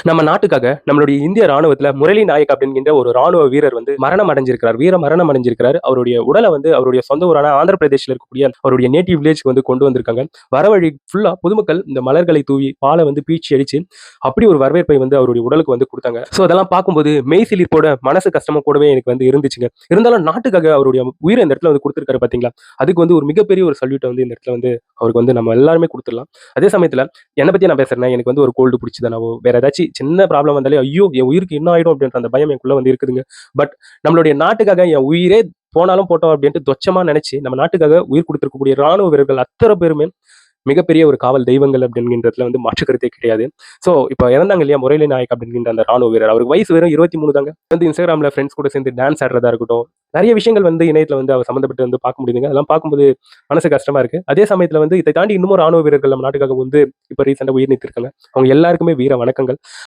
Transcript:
நம்ம நாட்டுக்காக நம்மளுடைய இந்திய ராணுவத்துல முரளி நாயக் அப்படிங்கிற ஒரு ராணுவ வீரர் வந்து மரணம் அடைஞ்சிருக்கிறார். வீர மரணம் அடைஞ்சிருக்கிறார். அவருடைய உடலை வந்து அவருடைய சொந்த ஊரான ஆந்திர பிரதேஷ்ல இருக்கக்கூடிய அவருடைய நேட்டிவ் வில்லேஜ்க்கு வந்து கொண்டு வந்திருக்காங்க. வரவழி ஃபுல்லா பொதுமக்கள் இந்த மலர்களை தூவி பாலை வந்து பீச்சி அடிச்சு அப்படி ஒரு வரவேற்பை வந்து அவருடைய உடலுக்கு வந்து கொடுத்தாங்க. ஸோ அதெல்லாம் பார்க்கும்போது மெய் சிலிர்ப்போட மனசு கஷ்டமா கூடவே எனக்கு வந்து இருந்துச்சுங்க. இருந்தாலும் நாட்டுக்காக அவருடைய உயிரை இந்த இடத்துல வந்து கொடுத்திருக்காரு பாத்தீங்களா? அதுக்கு வந்து ஒரு மிகப்பெரிய ஒரு சல்யூட்டை வந்து இந்த இடத்துல வந்து அவருக்கு வந்து நம்ம எல்லாருமே கொடுத்துடலாம். அதே சமயத்துல என்னை பத்தி நான் பேசுறேன்னா எனக்கு வந்து ஒரு கோல்டு பிடிச்சதானாவோ வேற ஏதாச்சும் சின்ன ப்ராப்ளம் வந்தாலே ஐயோ என் உயிருக்கு என்ன ஆயிடும் அப்படின்ற அந்த பயம் எனக்குள்ள வந்து இருக்குதுங்க. பட் நம்மளுடைய நாட்டுக்காக என் உயிரே போனாலும் போட்டோம் அப்படின்ட்டு தொச்சமா நினைச்சு நம்ம நாட்டுக்காக உயிர் கொடுத்திருக்கக்கூடிய ராணுவ வீரர்கள் அத்தனை பேருமே மிகப்பெரிய ஒரு காவல் தெய்வங்கள் அப்படின்றதுல வந்து மாற்று கருத்தே கிடையாது. ஸோ இப்போ இறந்தாங்க இல்லையா முரளி நாயக் அப்படின்ற அந்த ராணுவ வீரர், அவருக்கு வயசு வெறும் 23 தாங்க. வந்து இன்ஸ்டாகிராம்ல ஃப்ரெண்ட்ஸ் கூட சேர்ந்து டான்ஸ் ஆடுறதா இருக்கட்டும், நிறைய விஷயங்கள் வந்து இணையத்துல வந்து அவர் சம்மந்தப்பட்டு வந்து பார்க்க முடியுதுங்க. அதெல்லாம் பார்க்கும்போது மனசு கஷ்டமா இருக்கு. அதே சமயத்துல வந்து இதை தாண்டி இன்னமும் ராணுவ வீரர்கள் நம்ம நாட்டுக்காக வந்து இப்போ ரீசெண்டாக உயிர் நீத்திருக்காங்க. அவங்க எல்லாருக்குமே வீர வணக்கங்கள்.